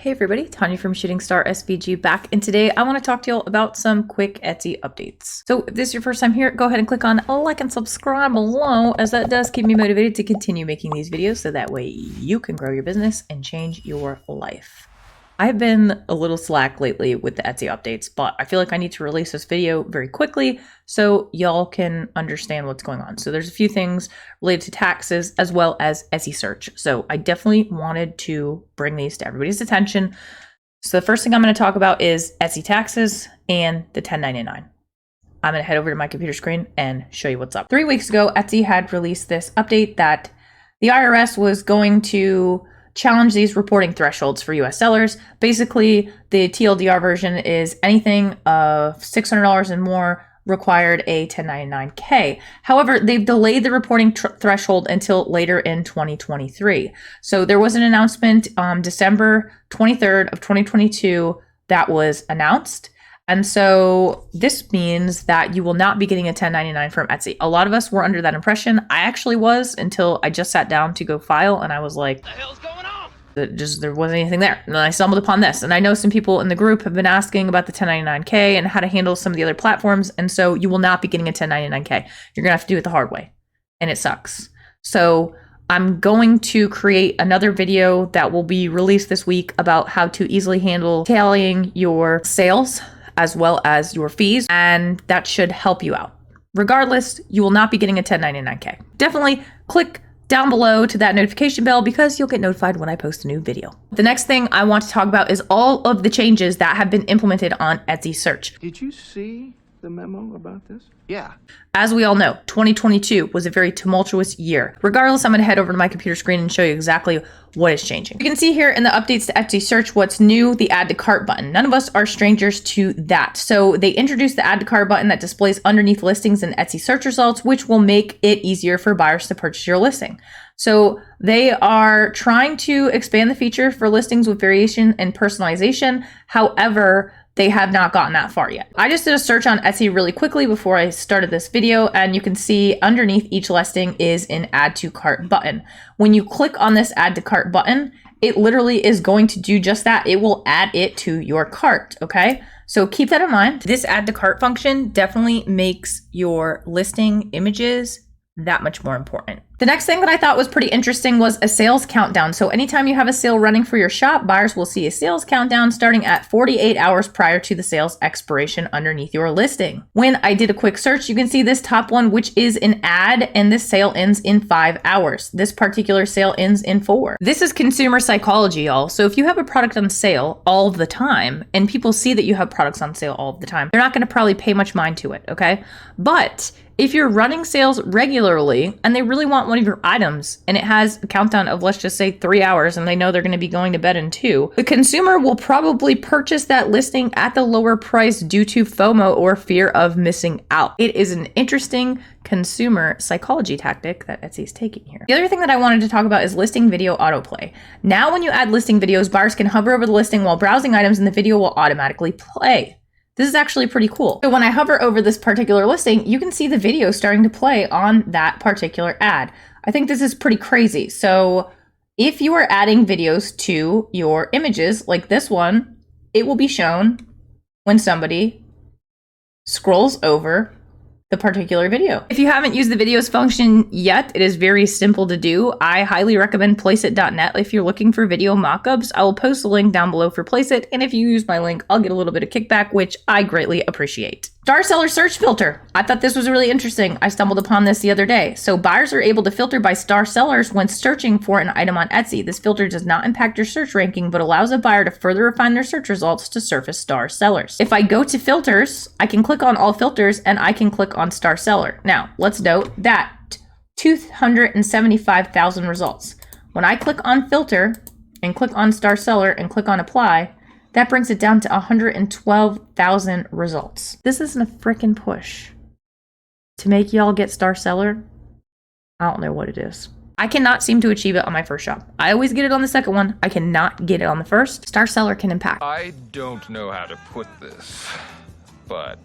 Hey everybody, Tanya from ShootingStarSVG back, and today I want to talk to you all about some quick Etsy updates. So if this is your first time here, go ahead and click on like and subscribe below, as that does keep me motivated to continue making these videos so that way you can grow your business and change your life. I've been a little slack lately with the Etsy updates, but I feel like I need to release this video very quickly so y'all can understand what's going on. So there's a few things related to taxes as well as Etsy search. So I definitely wanted to bring these to everybody's attention. So the first thing I'm going to talk about is Etsy taxes and the 1099. I'm going to head over to my computer screen and show you what's up. 3 weeks ago, Etsy had released this update that the IRS was going to challenge these reporting thresholds for US sellers. Basically, the TLDR version is anything of $600 and more required a 1099K. However, they've delayed the reporting threshold until later in 2023. So there was an announcement on December 23rd of 2022 that was announced. And so this means that you will not be getting a 1099 from Etsy. A lot of us were under that impression. I actually was, until I just sat down to go file and I was like, what the hell's going on? There wasn't anything there. And then I stumbled upon this. And I know some people in the group have been asking about the 1099K and how to handle some of the other platforms. And so you will not be getting a 1099K. You're gonna have to do it the hard way. And it sucks. So I'm going to create another video that will be released this week about how to easily handle tallying your sales as well as your fees, and that should help you out. Regardless, you will not be getting a 1099K. Definitely click down below to that notification bell because you'll get notified when I post a new video. The next thing I want to talk about is all of the changes that have been implemented on Etsy search. Did you see the memo about this? Yeah. As we all know, 2022 was a very tumultuous year. Regardless, I'm going to head over to my computer screen and show you exactly what is changing. You can see here in the updates to Etsy search what's new, the add to cart button. None of us are strangers to that. So they introduced the add to cart button that displays underneath listings in Etsy search results, which will make it easier for buyers to purchase your listing. So they are trying to expand the feature for listings with variation and personalization. However, they have not gotten that far yet. I just did a search on Etsy really quickly before I started this video, and you can see underneath each listing is an add to cart button. When you click on this add to cart button, it literally is going to do just that. It will add it to your cart, okay? So keep that in mind. This add to cart function definitely makes your listing images that much more important. The next thing that I thought was pretty interesting was a sales countdown. So anytime you have a sale running for your shop, buyers will see a sales countdown starting at 48 hours prior to the sales expiration underneath your listing. When I did a quick search, you can see this top one, which is an ad, and this sale ends in 5 hours. This particular sale ends in 4. This is consumer psychology, y'all. So if you have a product on sale all of the time and people see that you have products on sale all of the time, they're not going to probably pay much mind to it, okay? But if you're running sales regularly and they really want one of your items and it has a countdown of, let's just say 3 hours, and they know they're going to be going to bed in 2, the consumer will probably purchase that listing at the lower price due to FOMO or fear of missing out. It is an interesting consumer psychology tactic that Etsy is taking here. The other thing that I wanted to talk about is listing video autoplay. Now, when you add listing videos, buyers can hover over the listing while browsing items and the video will automatically play. This is actually pretty cool. So when I hover over this particular listing, you can see the video starting to play on that particular ad. I think this is pretty crazy. So if you are adding videos to your images like this one, it will be shown when somebody scrolls over the particular video. If you haven't used the videos function yet, it is very simple to do. I highly recommend placeit.net if you're looking for video mockups. I will post a link down below for Placeit, and if you use my link, I'll get a little bit of kickback, which I greatly appreciate. Star seller search filter. I thought this was really interesting. I stumbled upon this the other day. So buyers are able to filter by star sellers when searching for an item on Etsy. This filter does not impact your search ranking, but allows a buyer to further refine their search results to surface star sellers. If I go to filters, I can click on all filters and I can click on star seller. Now, let's note that 275,000 results. When I click on filter and click on star seller and click on apply, that brings it down to 112,000 results. This isn't a freaking push to make y'all get star seller. I don't know what it is. I cannot seem to achieve it on my first shop. I always get it on the second one. I cannot get it on the first. Star seller can impact. I don't know how to put this, but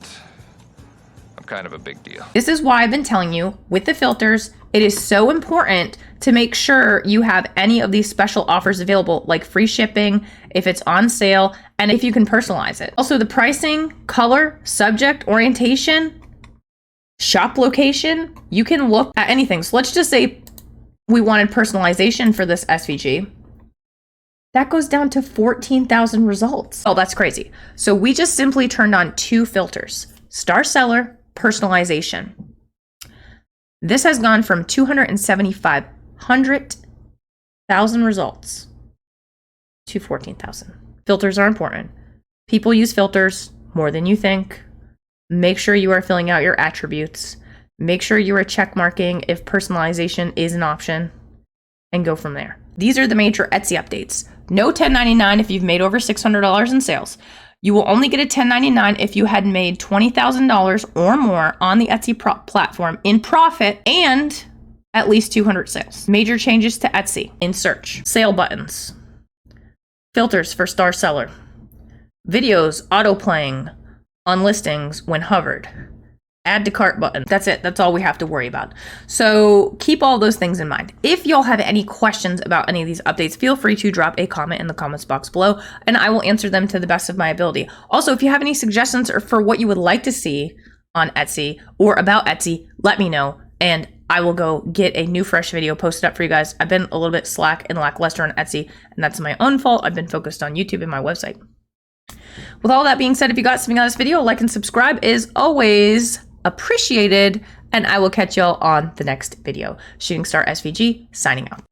I'm kind of a big deal. This is why I've been telling you with the filters, it is so important to make sure you have any of these special offers available, like free shipping, if it's on sale, and if you can personalize it. Also, the pricing, color, subject, orientation, shop location, you can look at anything. So let's just say we wanted personalization for this SVG. That goes down to 14,000 results. Oh, that's crazy. So we just simply turned on 2 filters, star seller, personalization. This has gone from 275,000 results to 14,000. Filters are important. People use filters more than you think. Make sure you are filling out your attributes. Make sure you are check marking if personalization is an option, and go from there. These are the major Etsy updates. No $10.99 if you've made over $600 in sales. You will only get a $10.99 if you had made $20,000 or more on the Etsy platform in profit and at least 200 sales. Major changes to Etsy in search. Sale buttons. Filters for star seller. Videos auto-playing on listings when hovered. Add to cart button. That's it. That's all we have to worry about. So keep all those things in mind. If y'all have any questions about any of these updates, feel free to drop a comment in the comments box below, and I will answer them to the best of my ability. Also, if you have any suggestions or for what you would like to see on Etsy or about Etsy, let me know, and I will go get a new fresh video posted up for you guys. I've been a little bit slack and lackluster on Etsy, and that's my own fault. I've been focused on YouTube and my website. With all that being said, if you got something out of this video, like and subscribe is always appreciated, and I will catch y'all on the next video. ShootingStarSVG signing out.